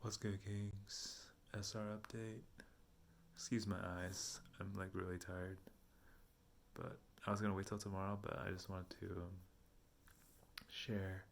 What's good, Kings? SR update. Excuse my eyes. I'm like really tired. But I was gonna wait till tomorrow, but I just wanted to share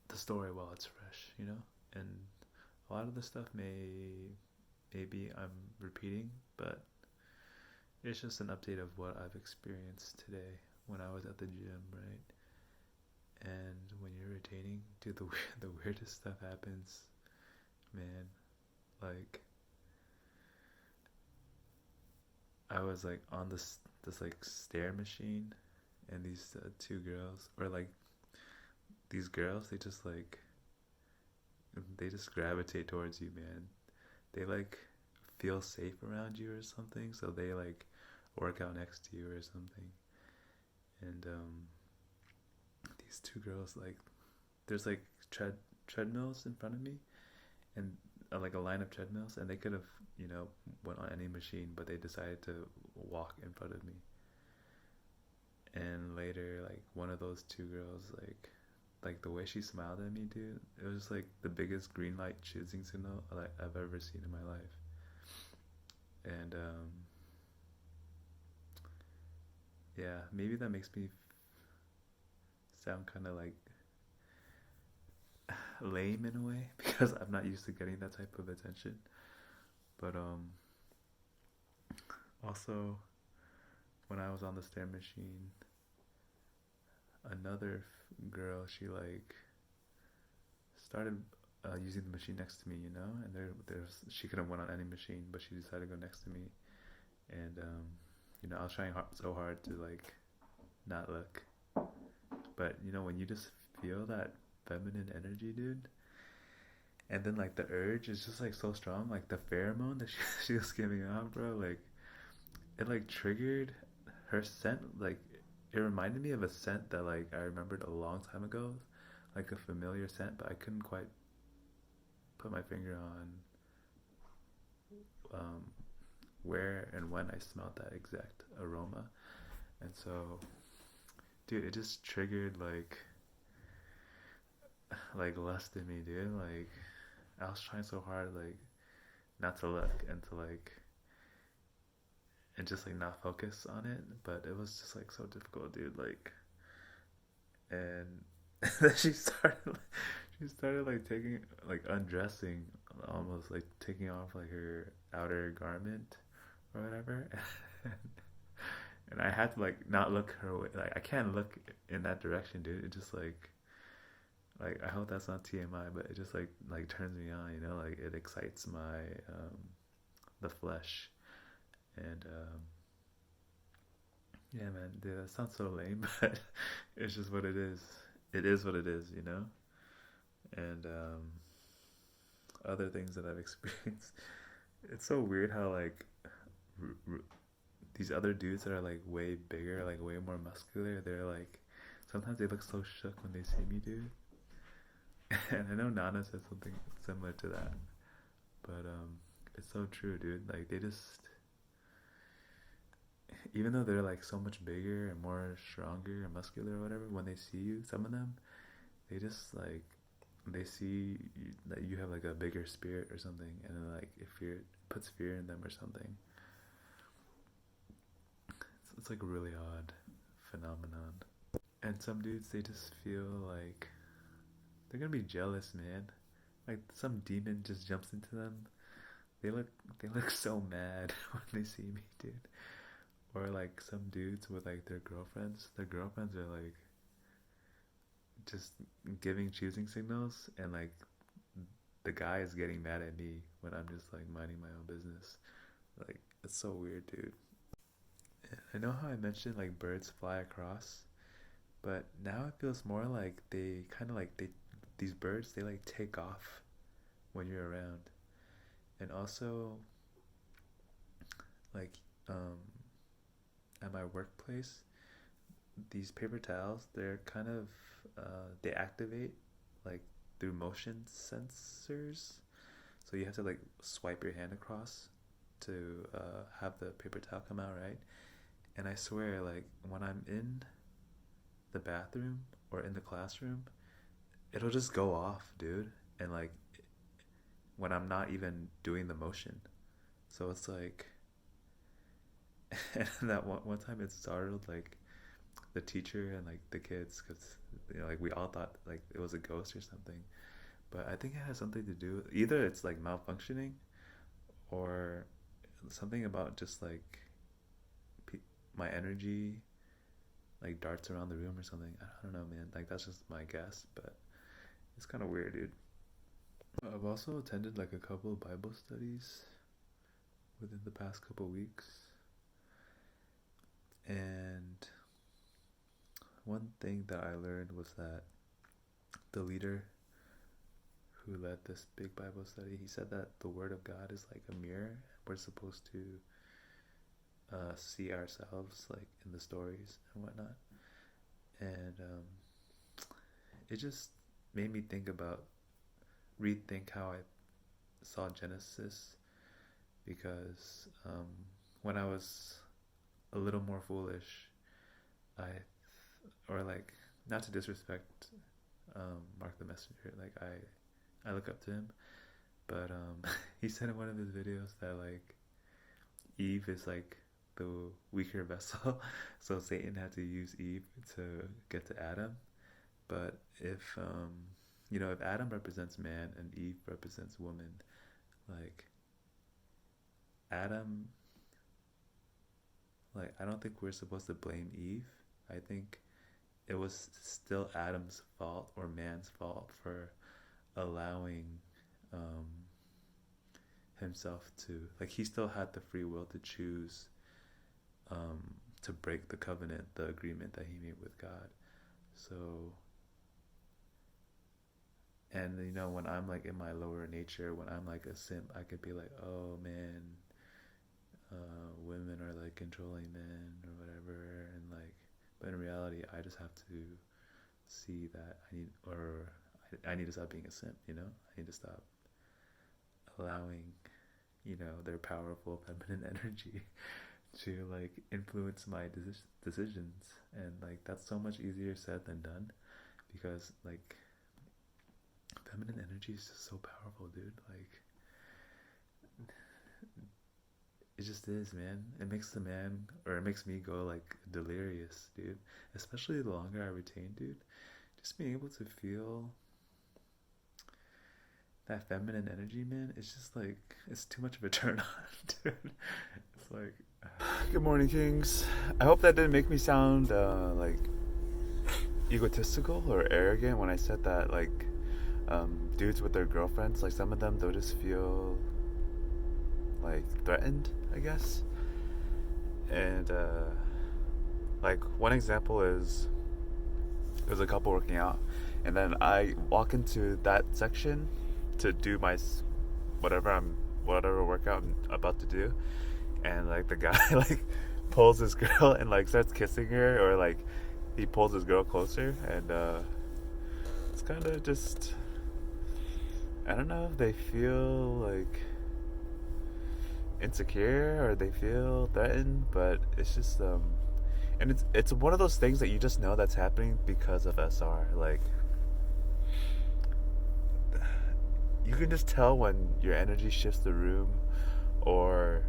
the story while it's fresh. And a lot of the stuff maybe I'm repeating, but it's just an update of what I've experienced today when I was at the gym, right? And when you're rotating, dude, the weirdest stuff happens, man. Like I was like on this like stair machine, and these two girls, or like these girls, they just gravitate towards you, man. They like feel safe around you or something, so they like work out next to you or something. And these two girls, like, there's like treadmills in front of me, and like a line of treadmills, and they could have went on any machine, but they decided to walk in front of me. And later, like, one of those two girls, like the way she smiled at me, dude, it was like the biggest green light choosing signal like I've ever seen in my life. And yeah, maybe that makes me sound kind of like lame in a way because I'm not used to getting that type of attention. But also, when I was on the stair machine, another girl, she like started using the machine next to me, and there's she could have went on any machine, but she decided to go next to me. And I was trying so hard to like not look, but when you just feel that feminine energy, dude, and then like the urge is just like so strong, like the pheromone that she was giving off, bro, like it like triggered her scent, like it reminded me of a scent that like I remembered a long time ago, like a familiar scent, but I couldn't quite put my finger on where and when I smelled that exact aroma. And so, dude, it just triggered like lust in me, dude. Like I was trying so hard, like not to look and to like and just like not focus on it, but it was just like so difficult, dude. Like, and then she started like taking like undressing, almost like taking off like her outer garment or whatever. And I had to like not look her way. Like I can't look in that direction, dude. It just like I hope that's not TMI, but it just like turns me on, like it excites my the flesh. And yeah, man, dude, that sounds so lame, but it's just what it is. It is what it is. And other things that I've experienced, it's so weird how like r- r- these other dudes that are like way bigger, like way more muscular, they're like sometimes they look so shook when they see me, dude. And I know Nana said something similar to that, but it's so true, dude. Like they just, even though they're like so much bigger and more stronger and muscular or whatever, when they see you, some of them, they just like they see that you have like a bigger spirit or something, and then like if fear puts fear in them or something. It's like a really odd phenomenon. And some dudes, they just feel like they're gonna be jealous, man. Like some demon just jumps into them. They look they look so mad when they see me, dude. Or like some dudes with like their girlfriends. Their girlfriends are like just giving choosing signals, and like the guy is getting mad at me when I'm just like minding my own business. Like it's so weird, dude. I know how I mentioned like birds fly across, but now it feels more like they kind of like they these birds, they like take off when you're around. And also like um at my workplace, these paper towels, they're kind of they activate like through motion sensors. So you have to like swipe your hand across to have the paper towel come out, right? And I swear, like when I'm in the bathroom or in the classroom, it'll just go off, dude. and like when I'm not even doing the motion. So it's like, and that one time it startled like the teacher and like the kids because like we all thought like it was a ghost or something. But I think it has something to do. Either it's like malfunctioning or something about just like my energy like darts around the room or something. I don't know, man. Like that's just my guess, but it's kind of weird, dude. I've also attended like a couple of Bible studies within the past couple of weeks, and one thing that I learned was that the leader who led this big Bible study, he said that the Word of God is like a mirror. We're supposed to see ourselves like in the stories and whatnot, and it just made me rethink how I saw Genesis because when I was a little more foolish, or like, not to disrespect Mark the Messenger, like I look up to him, but he said in one of his videos that like Eve is like the weaker vessel, so Satan had to use Eve to get to Adam. But if if Adam represents man and Eve represents woman, like Adam, like I don't think we're supposed to blame Eve. I think it was still Adam's fault or man's fault for allowing um, himself to, like, he still had the free will to choose to break the covenant, the agreement that he made with God. So, and when I'm like in my lower nature, when I'm like a simp, I could be like, oh man, women are like controlling men or whatever, and like, but in reality, I just have to see that I need to stop being a simp. I need to stop allowing, their powerful feminine energy to like influence my decisions, and like that's so much easier said than done, because like feminine energy is just so powerful, dude. Like it just is, man. It makes it makes me go like delirious, dude. Especially the longer I retain, dude. Just being able to feel that feminine energy, man, it's just like, it's too much of a turn on, dude. It's like, good morning, Kings. I hope that didn't make me sound like egotistical or arrogant when I said that, like, dudes with their girlfriends, like some of them, they'll just feel like threatened, I guess. And like one example is, there's a couple working out, and then I walk into that section to do my whatever workout I'm about to do, and like the guy like pulls his girl and like starts kissing her, or like he pulls his girl closer, and it's kind of just, I don't know if they feel like insecure or they feel threatened, but it's just and it's one of those things that you just know that's happening because of SR. Like, you can just tell when your energy shifts the room, or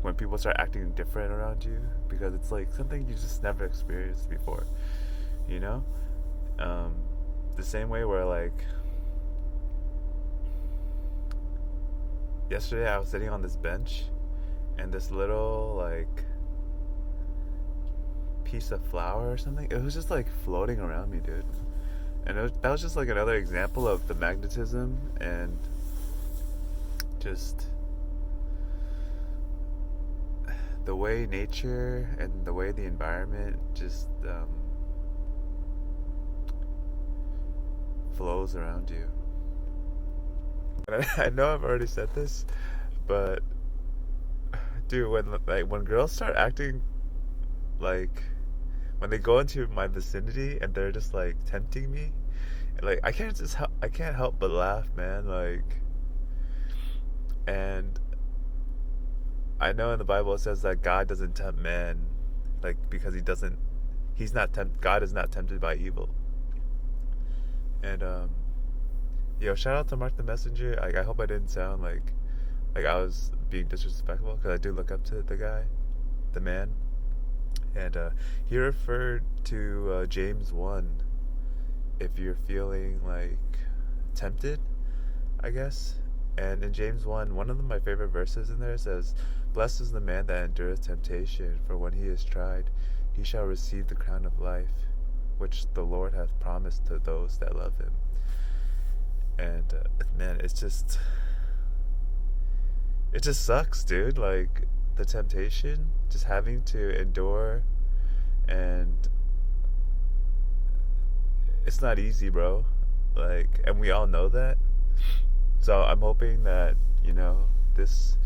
when people start acting different around you, because it's like something you just never experienced before, the same way where, like, yesterday I was sitting on this bench, and this little like piece of flour or something, it was just like floating around me, dude. And that was just like another example of the magnetism and just the way nature and the way the environment just flows around you. And I know I've already said this, but dude, when girls start acting like, when they go into my vicinity and they're just like tempting me, like I can't help but laugh, man. Like, and I know in the Bible it says that God doesn't tempt man, like, because God is not tempted by evil. And Yo, shout out to Mark the Messenger. I hope I didn't sound like I was being disrespectful, because I do look up to the guy, the man. And he referred to James 1, if you're feeling like tempted, I guess. And in James 1, one of my favorite verses in there says, "Blessed is the man that endureth temptation, for when he is tried, he shall receive the crown of life, which the Lord hath promised to those that love him." And man, it just sucks, dude. Like, the temptation, just having to endure, and it's not easy, bro. Like, and we all know that. So I'm hoping that, this,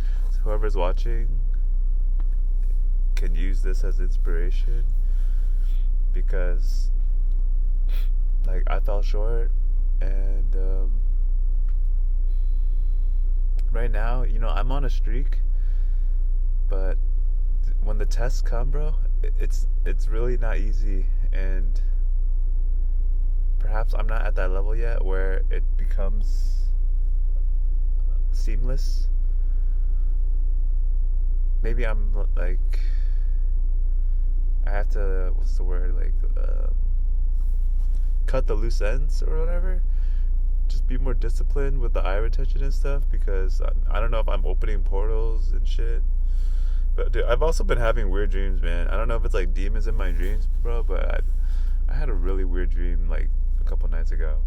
whoever's watching can use this as inspiration, because like, I fell short. And right now, I'm on a streak, but when the tests come, bro, it's really not easy. And perhaps I'm not at that level yet where it becomes seamless. Maybe I'm like, I have to, what's the word, like, cut the loose ends or whatever. Just be more disciplined with the eye retention and stuff, because I don't know if I'm opening portals and shit. But dude, I've also been having weird dreams, man. I don't know if it's like demons in my dreams, bro, but I had a really weird dream like a couple nights ago.